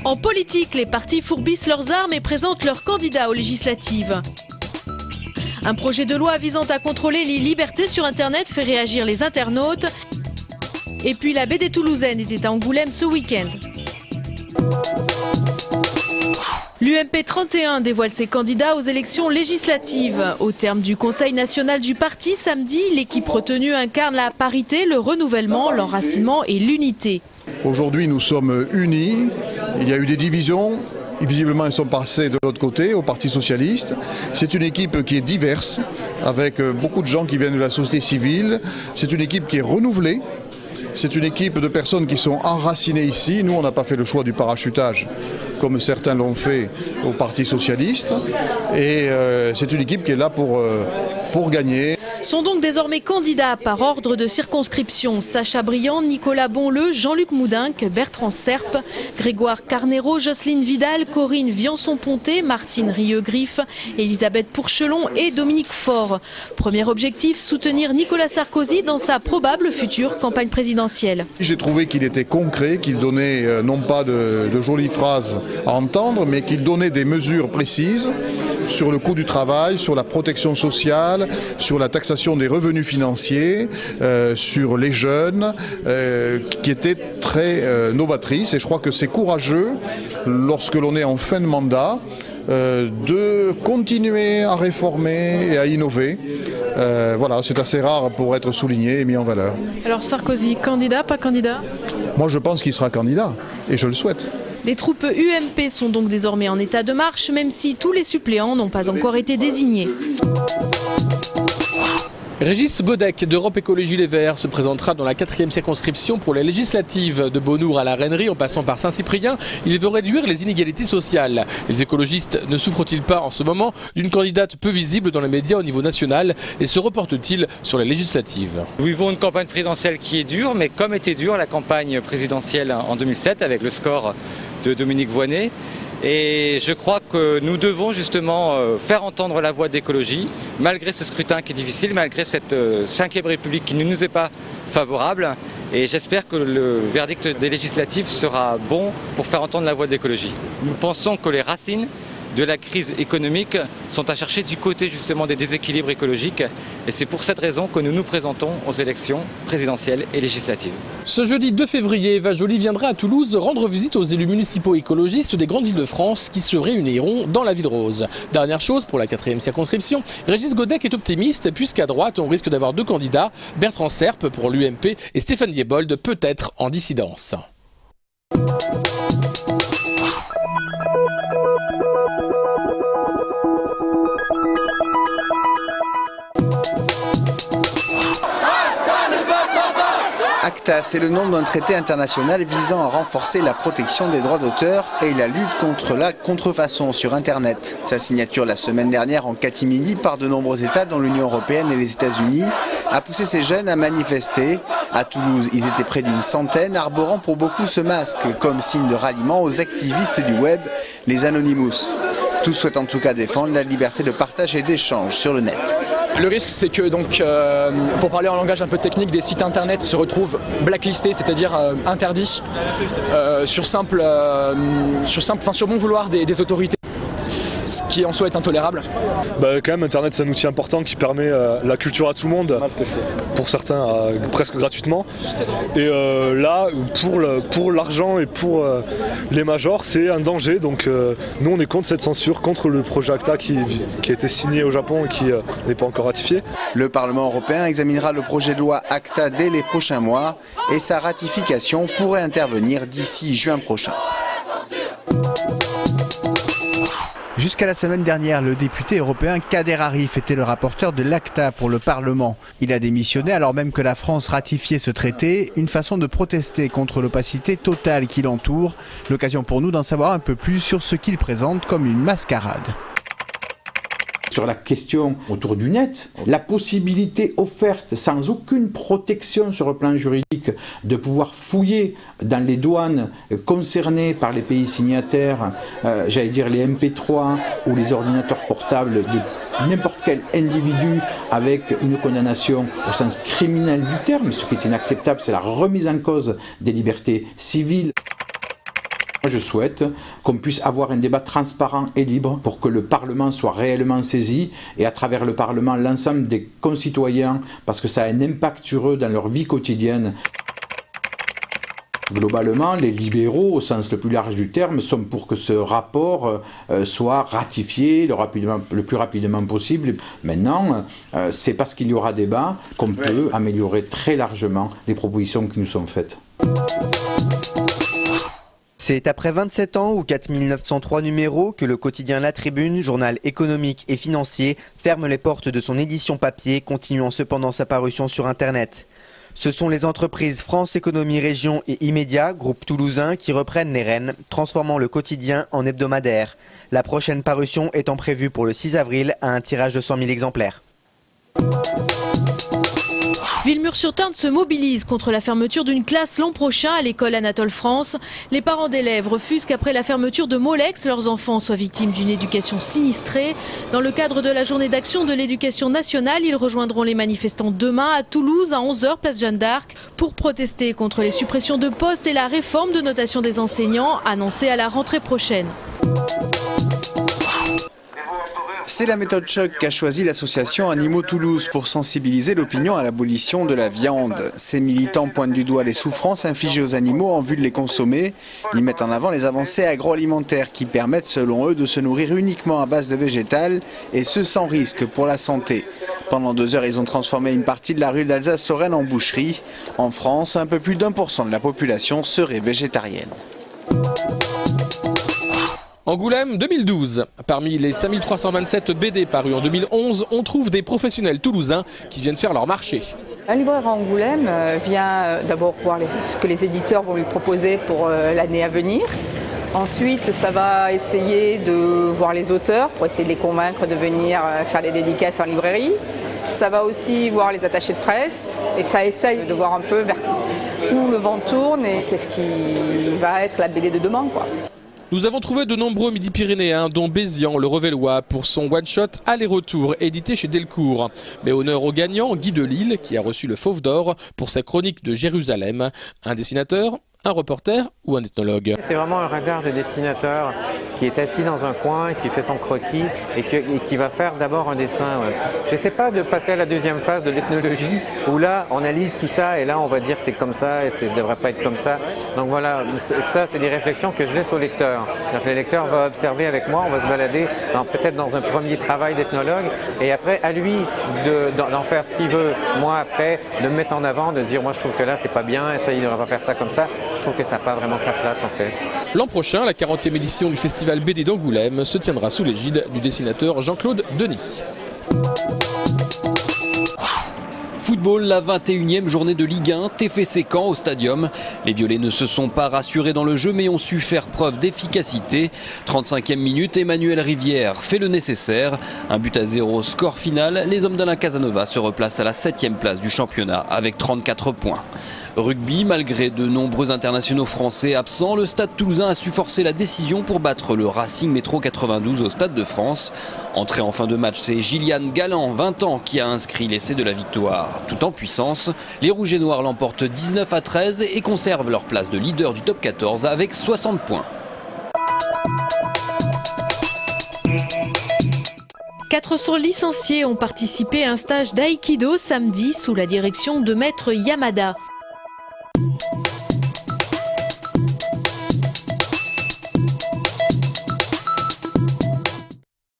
En politique, les partis fourbissent leurs armes et présentent leurs candidats aux législatives. Un projet de loi visant à contrôler les libertés sur Internet fait réagir les internautes. Et puis la BD toulousaine était à Angoulême ce week-end. L'UMP 31 dévoile ses candidats aux élections législatives. Au terme du Conseil national du parti, samedi, l'équipe retenue incarne la parité, le renouvellement, l'enracinement et l'unité. Aujourd'hui, nous sommes unis. Il y a eu des divisions. Visiblement, elles sont passées de l'autre côté, au Parti socialiste. C'est une équipe qui est diverse, avec beaucoup de gens qui viennent de la société civile. C'est une équipe qui est renouvelée. C'est une équipe de personnes qui sont enracinées ici. Nous, on n'a pas fait le choix du parachutage, comme certains l'ont fait au Parti socialiste. Et c'est une équipe qui est là pour gagner. Sont donc désormais candidats par ordre de circonscription Sacha Briand, Nicolas Bonleu, Jean-Luc Moudinque, Bertrand Serpe, Grégoire Carnero, Jocelyne Vidal, Corinne Viançon-Ponté, Martine Rieu-Griffe, Elisabeth Pourchelon et Dominique Faure. Premier objectif, soutenir Nicolas Sarkozy dans sa probable future campagne présidentielle. J'ai trouvé qu'il était concret, qu'il donnait non pas de jolies phrases à entendre, mais qu'il donnait des mesures précises sur le coût du travail, sur la protection sociale, sur la taxation des revenus financiers, sur les jeunes, qui était très novatrice. Et je crois que c'est courageux, lorsque l'on est en fin de mandat, de continuer à réformer et à innover. Voilà, c'est assez rare pour être souligné et mis en valeur. Alors Sarkozy, candidat, pas candidat ? Moi je pense qu'il sera candidat, et je le souhaite. Les troupes UMP sont donc désormais en état de marche, même si tous les suppléants n'ont pas encore été désignés. Régis Godec d'Europe Écologie Les Verts se présentera dans la 4e circonscription pour les législatives. De Beaunour à la Rennerie en passant par Saint-Cyprien, il veut réduire les inégalités sociales. Les écologistes ne souffrent-ils pas en ce moment d'une candidate peu visible dans les médias au niveau national et se reportent-ils sur les législatives? Nous vivons une campagne présidentielle qui est dure, mais comme était dure la campagne présidentielle en 2007 avec le score de Dominique Voynet. Et je crois que nous devons justement faire entendre la voix d'écologie, malgré ce scrutin qui est difficile, malgré cette 5e République qui ne nous est pas favorable. Et j'espère que le verdict des législatives sera bon pour faire entendre la voix d'écologie. Nous pensons que les racines de la crise économique sont à chercher du côté justement des déséquilibres écologiques. Et c'est pour cette raison que nous nous présentons aux élections présidentielles et législatives. Ce jeudi 2 février, Eva Joly viendra à Toulouse rendre visite aux élus municipaux écologistes des Grandes Îles-de-France qui se réuniront dans la Ville Rose. Dernière chose pour la 4e circonscription, Régis Godec est optimiste puisqu'à droite on risque d'avoir 2 candidats, Bertrand Serpe pour l'UMP et Stéphane Diebold peut-être en dissidence. ACTA, c'est le nom d'un traité international visant à renforcer la protection des droits d'auteur et la lutte contre la contrefaçon sur Internet. Sa signature la semaine dernière en catimini par de nombreux États dont l'Union européenne et les États-Unis a poussé ces jeunes à manifester. À Toulouse, ils étaient près d'une centaine, arborant pour beaucoup ce masque comme signe de ralliement aux activistes du web, les Anonymous. Tous souhaitent en tout cas défendre la liberté de partage et d'échange sur le net. Le risque, c'est que, donc, pour parler en langage un peu technique, des sites internet se retrouvent blacklistés, c'est-à-dire interdits sur bon vouloir des autorités. Ce qui en soi est intolérable. Quand même, Internet c'est un outil important qui permet la culture à tout le monde, pour certains presque gratuitement. Et là, pour l'argent et pour les majors, c'est un danger. Donc nous on est contre cette censure, contre le projet ACTA qui a été signé au Japon et qui n'est pas encore ratifié. Le Parlement européen examinera le projet de loi ACTA dès les prochains mois et sa ratification pourrait intervenir d'ici juin prochain. Jusqu'à la semaine dernière, le député européen Kader Arif était le rapporteur de l'ACTA pour le Parlement. Il a démissionné alors même que la France ratifiait ce traité, une façon de protester contre l'opacité totale qui l'entoure. L'occasion pour nous d'en savoir un peu plus sur ce qu'il présente comme une mascarade. Sur la question autour du net, la possibilité offerte sans aucune protection sur le plan juridique de pouvoir fouiller dans les douanes concernées par les pays signataires, j'allais dire les MP3 ou les ordinateurs portables de n'importe quel individu avec une condamnation au sens criminel du terme. Ce qui est inacceptable, c'est la remise en cause des libertés civiles. Je souhaite qu'on puisse avoir un débat transparent et libre pour que le Parlement soit réellement saisi et à travers le Parlement l'ensemble des concitoyens, parce que ça a un impact sur eux dans leur vie quotidienne. Globalement, les libéraux, au sens le plus large du terme, sont pour que ce rapport soit ratifié le plus rapidement possible. Maintenant, c'est parce qu'il y aura débat qu'on peut améliorer très largement les propositions qui nous sont faites. C'est après 27 ans ou 4903 numéros que le quotidien La Tribune, journal économique et financier, ferme les portes de son édition papier, continuant cependant sa parution sur Internet. Ce sont les entreprises France Économie Région et Immédiat, groupe toulousain, qui reprennent les rênes, transformant le quotidien en hebdomadaire. La prochaine parution étant prévue pour le 6 avril à un tirage de 100 000 exemplaires. Villemur-sur-Tarn se mobilise contre la fermeture d'une classe l'an prochain à l'école Anatole France. Les parents d'élèves refusent qu'après la fermeture de Molex, leurs enfants soient victimes d'une éducation sinistrée. Dans le cadre de la journée d'action de l'éducation nationale, ils rejoindront les manifestants demain à Toulouse à 11 h place Jeanne d'Arc pour protester contre les suppressions de postes et la réforme de notation des enseignants annoncée à la rentrée prochaine. C'est la méthode choc qu'a choisi l'association Animaux Toulouse pour sensibiliser l'opinion à l'abolition de la viande. Ces militants pointent du doigt les souffrances infligées aux animaux en vue de les consommer. Ils mettent en avant les avancées agroalimentaires qui permettent selon eux de se nourrir uniquement à base de végétal et ce sans risque pour la santé. Pendant 2 heures, ils ont transformé une partie de la rue d'Alsace-Lorraine en boucherie. En France, un peu plus d'1% de la population serait végétarienne. Angoulême 2012. Parmi les 5327 BD parus en 2011, on trouve des professionnels toulousains qui viennent faire leur marché. Un libraire à Angoulême vient d'abord voir ce que les éditeurs vont lui proposer pour l'année à venir. Ensuite, ça va essayer de voir les auteurs pour essayer de les convaincre de venir faire des dédicaces en librairie. Ça va aussi voir les attachés de presse et ça essaye de voir un peu vers où le vent tourne et qu'est-ce qui va être la BD de demain, quoi. Nous avons trouvé de nombreux Midi-Pyrénéens, dont Bézian, le Revellois, pour son one-shot aller-retour, édité chez Delcourt. Mais honneur au gagnant, Guy Delisle, qui a reçu le Fauve d'Or pour sa chronique de Jérusalem. Un dessinateur, un reporter ou un ethnologue. C'est vraiment un regard de dessinateur qui est assis dans un coin, qui fait son croquis et qui va faire d'abord un dessin. Je n'essaie pas de passer à la deuxième phase de l'ethnologie où là on analyse tout ça et là on va dire c'est comme ça et ça ne devrait pas être comme ça. Donc voilà, ça c'est des réflexions que je laisse au lecteur. Donc, le lecteur va observer avec moi, on va se balader peut-être dans un premier travail d'ethnologue et après à lui d'en faire ce qu'il veut. Moi après de me mettre en avant, de dire moi je trouve que là c'est pas bien et ça il ne devrait pas faire ça comme ça. Je trouve que ça n'a pas vraiment sa place en fait. L'an prochain, la 40e édition du Festival BD d'Angoulême se tiendra sous l'égide du dessinateur Jean-Claude Denis. Football, la 21e journée de Ligue 1, TFC Caen au Stadium. Les Violets ne se sont pas rassurés dans le jeu mais ont su faire preuve d'efficacité. 35e minute, Emmanuel Rivière fait le nécessaire. 1-0, score final. Les hommes d'Alain Casanova se replacent à la 7e place du championnat avec 34 points. Rugby, malgré de nombreux internationaux français absents, le Stade Toulousain a su forcer la décision pour battre le Racing Métro 92 au Stade de France. Entré en fin de match, c'est Gillian Galland, 20 ans, qui a inscrit l'essai de la victoire. Tout en puissance, les Rouges et Noirs l'emportent 19-13 et conservent leur place de leader du top 14 avec 60 points. 400 licenciés ont participé à un stage d'aïkido samedi sous la direction de maître Yamada.